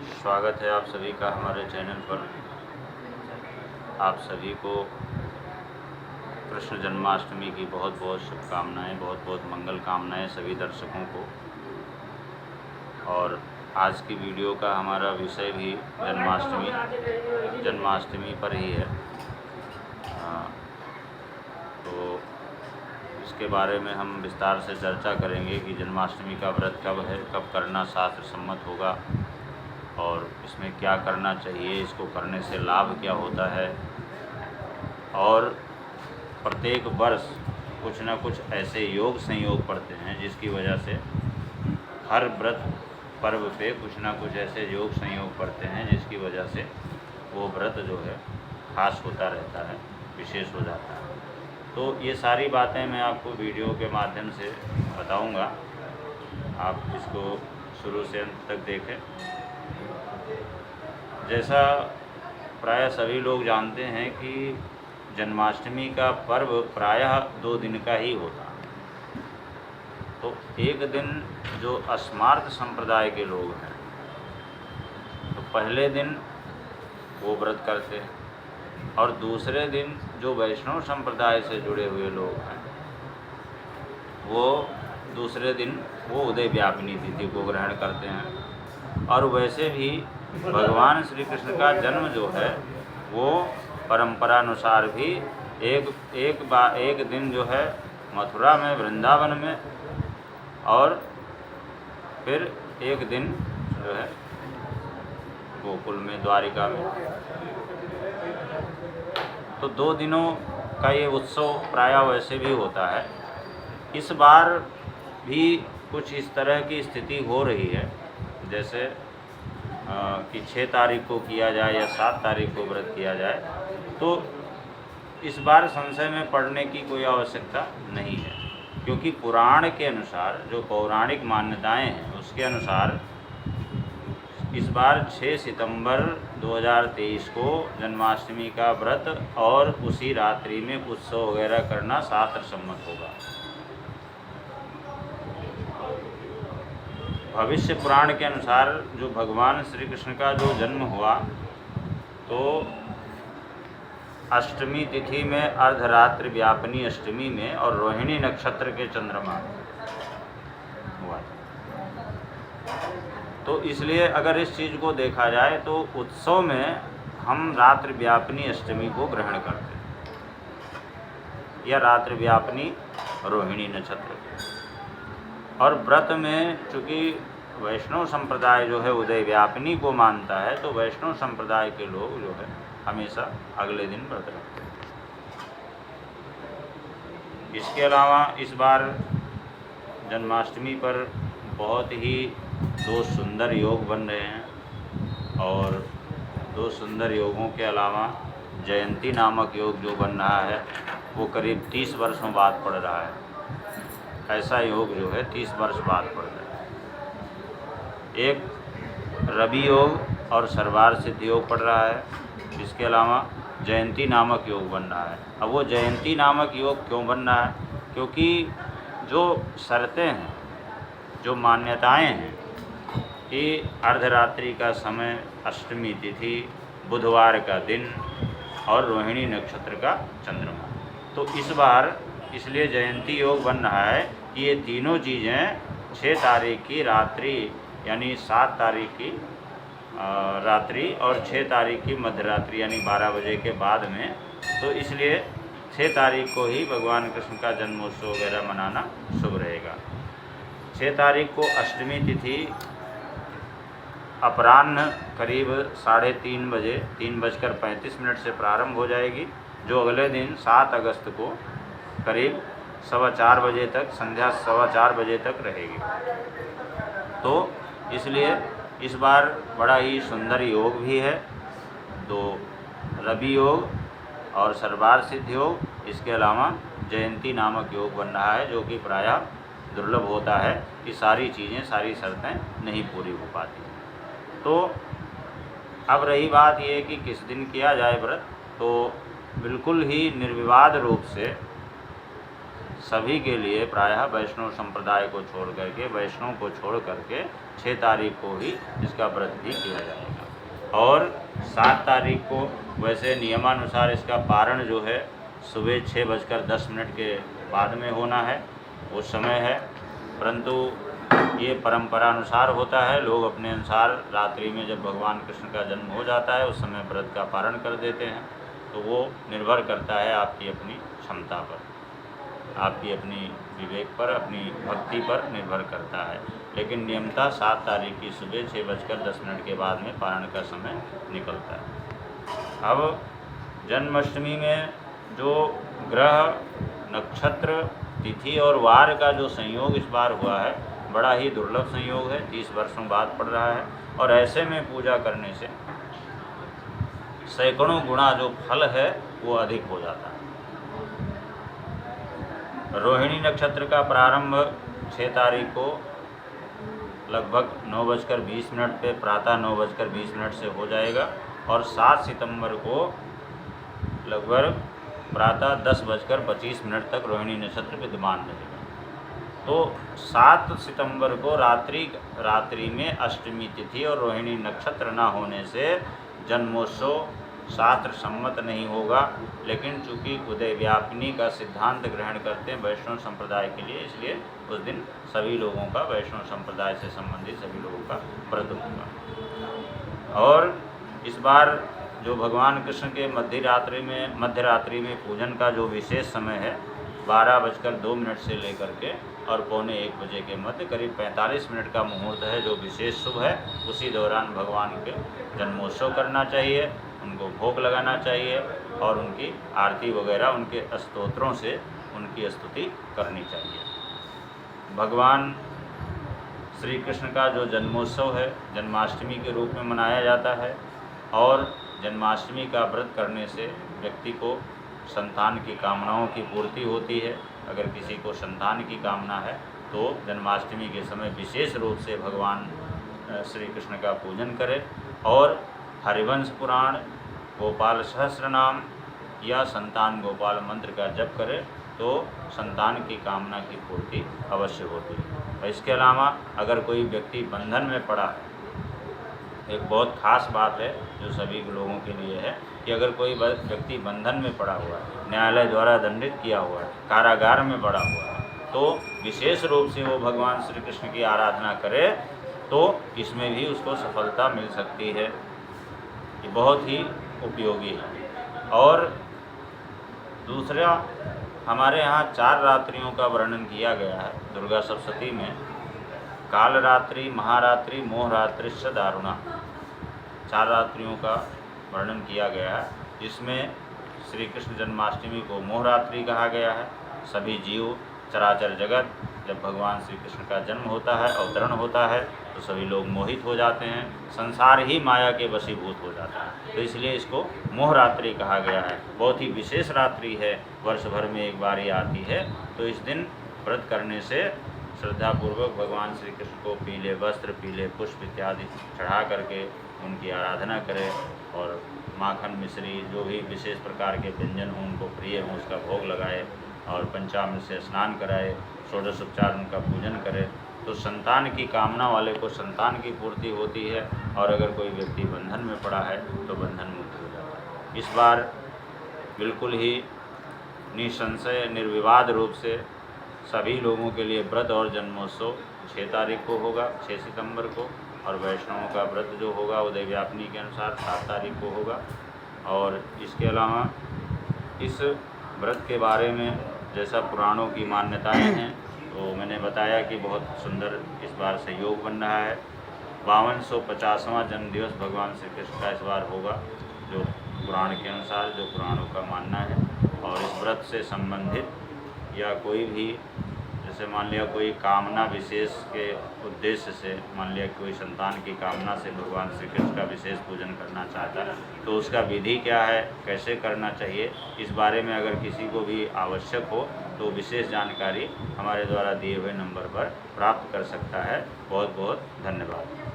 स्वागत है आप सभी का हमारे चैनल पर। आप सभी को कृष्ण जन्माष्टमी की बहुत बहुत शुभकामनाएं, बहुत बहुत मंगल कामनाएं सभी दर्शकों को। और आज की वीडियो का हमारा विषय भी जन्माष्टमी पर ही है। तो इसके बारे में हम विस्तार से चर्चा करेंगे कि जन्माष्टमी का व्रत कब है, कब करना शास्त्र सम्मत होगा और इसमें क्या करना चाहिए, इसको करने से लाभ क्या होता है। और प्रत्येक वर्ष कुछ न कुछ ऐसे योग संयोग पड़ते हैं जिसकी वजह से हर व्रत पर्व पे कुछ न कुछ ऐसे योग संयोग पड़ते हैं जिसकी वजह से वो व्रत जो है खास होता रहता है, विशेष हो जाता है। तो ये सारी बातें मैं आपको वीडियो के माध्यम से बताऊंगा। आप इसको शुरू से अंत तक देखें। जैसा प्रायः सभी लोग जानते हैं कि जन्माष्टमी का पर्व प्रायः 2 दिन का ही होता है। तो एक दिन जो अस्मार्थ संप्रदाय के लोग हैं तो पहले दिन वो व्रत करते हैं, और दूसरे दिन जो वैष्णव संप्रदाय से जुड़े हुए लोग हैं वो दूसरे दिन वो उदय व्यापिनी तिथि को ग्रहण करते हैं। और वैसे भी भगवान श्री कृष्ण का जन्म जो है वो परंपरानुसार भी एक दिन जो है मथुरा में, वृंदावन में, और फिर एक दिन जो है गोकुल में, द्वारिका में। तो 2 दिनों का ये उत्सव प्रायः वैसे भी होता है। इस बार भी कुछ इस तरह की स्थिति हो रही है जैसे कि 6 तारीख को किया जाए या 7 तारीख को व्रत किया जाए। तो इस बार संशय में पड़ने की कोई आवश्यकता नहीं है, क्योंकि पुराण के अनुसार जो पौराणिक मान्यताएं हैं उसके अनुसार इस बार 6 सितंबर 2023 को जन्माष्टमी का व्रत और उसी रात्रि में उत्सव वगैरह करना शास्त्र सम्मत होगा। भविष्य पुराण के अनुसार जो भगवान श्री कृष्ण का जो जन्म हुआ तो अष्टमी तिथि में, अर्धरात्रि व्यापिनी अष्टमी में और रोहिणी नक्षत्र के चंद्रमा हुआ। तो इसलिए अगर इस चीज़ को देखा जाए तो उत्सव में हम रात्रि व्यापिनी अष्टमी को ग्रहण करते हैं या रात्रि व्यापिनी रोहिणी नक्षत्र। और व्रत में चूँकि वैष्णव संप्रदाय जो है उदय व्यापिनी को मानता है, तो वैष्णव संप्रदाय के लोग जो है हमेशा अगले दिन व्रत रखते हैं। इसके अलावा इस बार जन्माष्टमी पर बहुत ही 2 सुंदर योग बन रहे हैं, और 2 सुंदर योगों के अलावा जयंती नामक योग जो बन रहा है वो करीब 30 वर्षों बाद पड़ रहा है। ऐसा योग जो है 30 वर्ष बाद पड़ रहा है। एक रवि योग और सर्वार सिद्ध योग पड़ रहा है। इसके अलावा जयंती नामक योग बन रहा है। अब वो जयंती नामक योग क्यों बन रहा है? क्योंकि जो शर्तें हैं, जो मान्यताएं हैं कि अर्धरात्रि का समय, अष्टमी तिथि, बुधवार का दिन और रोहिणी नक्षत्र का चंद्रमा, तो इस बार इसलिए जयंती योग बन रहा है कि ये तीनों चीज़ें 6 तारीख की रात्रि यानी 7 तारीख की रात्रि और 6 तारीख की मध्यरात्रि यानी 12 बजे के बाद में, तो इसलिए 6 तारीख को ही भगवान कृष्ण का जन्मोत्सव वगैरह मनाना शुभ रहेगा। 6 तारीख को अष्टमी तिथि अपराह्न करीब 3:30 बजे, 3:35 से प्रारंभ हो जाएगी, जो अगले दिन 7 अगस्त को करीब 4:15 बजे तक, संध्या 4:15 बजे तक रहेगी। तो इसलिए इस बार बड़ा ही सुंदर योग भी है, 2 रवि योग और सर्वार सिद्ध योग। इसके अलावा जयंती नामक योग बन रहा है, जो कि प्रायः दुर्लभ होता है कि सारी चीज़ें, सारी शर्तें नहीं पूरी हो पाती। तो अब रही बात ये कि किस दिन किया जाए व्रत, तो बिल्कुल ही निर्विवाद रूप से सभी के लिए प्रायः वैष्णव संप्रदाय को छोड़ करके, वैष्णव को छोड़ करके 6 तारीख को ही इसका व्रत भी किया जाएगा। और 7 तारीख को वैसे नियमानुसार इसका पारण जो है सुबह 6:10 के बाद में होना है, वो समय है, परंतु ये परंपरानुसार होता है। लोग अपने अनुसार रात्रि में जब भगवान कृष्ण का जन्म हो जाता है उस समय व्रत का पारण कर देते हैं। तो वो निर्भर करता है आपकी अपनी क्षमता पर, आपकी अपनी विवेक पर, अपनी भक्ति पर निर्भर करता है। लेकिन नियमतः 7 तारीख की सुबह 6:10 के बाद में पारण का समय निकलता है। अब जन्माष्टमी में जो ग्रह, नक्षत्र, तिथि और वार का जो संयोग इस बार हुआ है, बड़ा ही दुर्लभ संयोग है, 30 वर्षों बाद पड़ रहा है। और ऐसे में पूजा करने से सैकड़ों गुना जो फल है वो अधिक हो जाता है। रोहिणी नक्षत्र का प्रारंभ 6 तारीख को लगभग 9:20 पे प्रातः 9:20 से हो जाएगा और 7 सितंबर को लगभग प्रातः 10:25 तक रोहिणी नक्षत्र विद्यमान रहेगा। तो 7 सितंबर को रात्रि में अष्टमी तिथि और रोहिणी नक्षत्र न होने से जन्मोत्सव शास्त्र सम्मत नहीं होगा। लेकिन चूँकि उदय व्यापिनी का सिद्धांत ग्रहण करते हैं वैष्णव संप्रदाय के लिए, इसलिए उस दिन सभी लोगों का, वैष्णव संप्रदाय से संबंधित सभी लोगों का व्रत होगा। और इस बार जो भगवान कृष्ण के मध्य रात्रि में पूजन का जो विशेष समय है 12:02 से लेकर के और 12:45 बजे के मध्य करीब 45 मिनट का मुहूर्त है जो विशेष शुभ है। उसी दौरान भगवान के जन्मोत्सव करना चाहिए, उनको भोग लगाना चाहिए और उनकी आरती वगैरह, उनके स्तोत्रों से उनकी स्तुति करनी चाहिए। भगवान श्री कृष्ण का जो जन्मोत्सव है जन्माष्टमी के रूप में मनाया जाता है और जन्माष्टमी का व्रत करने से व्यक्ति को संतान की कामनाओं की पूर्ति होती है। अगर किसी को संतान की कामना है तो जन्माष्टमी के समय विशेष रूप से भगवान श्री कृष्ण का पूजन करे और हरिवंश पुराण, गोपाल सहस्र नाम या संतान गोपाल मंत्र का जप करे तो संतान की कामना की पूर्ति अवश्य होती है। और इसके अलावा अगर कोई व्यक्ति बंधन में पड़ा है, एक बहुत खास बात है जो सभी लोगों के लिए है कि अगर कोई व्यक्ति बंधन में पड़ा हुआ है, न्यायालय द्वारा दंडित किया हुआ है, कारागार में पड़ा हुआ है, तो विशेष रूप से वो भगवान श्री कृष्ण की आराधना करे तो इसमें भी उसको सफलता मिल सकती है। ये बहुत ही उपयोगी है। और दूसरा, हमारे यहाँ 4 रात्रियों का वर्णन किया गया है दुर्गा सप्तशती में। कालरात्रि, महारात्रि, मोहरात्रि, दारुणा, 4 रात्रियों का वर्णन किया गया है, जिसमें श्री कृष्ण जन्माष्टमी को मोहरात्रि कहा गया है। सभी जीव, चराचर जगत, जब भगवान श्री कृष्ण का जन्म होता है, अवतरण होता है, तो सभी लोग मोहित हो जाते हैं, संसार ही माया के वशीभूत हो जाता है। तो इसलिए इसको मोहरात्रि कहा गया है। बहुत ही विशेष रात्रि है, वर्ष भर में एक बार ही आती है। तो इस दिन व्रत करने से श्रद्धापूर्वक भगवान श्री कृष्ण को पीले वस्त्र, पीले पुष्प इत्यादि चढ़ा करके उनकी आराधना करें और माखन, मिश्री, जो भी विशेष प्रकार के व्यंजन हों उनको प्रिय हों उसका भोग लगाए और पंचामृत से स्नान कराए, षोडशोपचार उनका पूजन करें तो संतान की कामना वाले को संतान की पूर्ति होती है। और अगर कोई व्यक्ति बंधन में पड़ा है तो बंधन मुक्त हो जाता है। इस बार बिल्कुल ही निसंशय, निर्विवाद रूप से सभी लोगों के लिए व्रत और जन्मोत्सव 6 तारीख को होगा, 6 सितंबर को, और वैष्णवों का व्रत जो होगा उदय व्यापिनी के अनुसार 7 तारीख को होगा। और इसके अलावा इस व्रत के बारे में जैसा पुराणों की मान्यताएं हैं तो मैंने बताया कि बहुत सुंदर इस बार संयोग बन रहा है। 5250वां जन्मदिवस भगवान श्री कृष्ण का इस बार होगा, जो पुराण के अनुसार, जो पुराणों का मानना है। और इस व्रत से संबंधित या कोई भी, जैसे मान लिया कोई कामना विशेष के उद्देश्य से, मान लिया कोई संतान की कामना से भगवान श्री कृष्ण का विशेष पूजन करना चाहता है तो उसका विधि क्या है, कैसे करना चाहिए, इस बारे में अगर किसी को भी आवश्यक हो तो विशेष जानकारी हमारे द्वारा दिए हुए नंबर पर प्राप्त कर सकता है। बहुत बहुत धन्यवाद।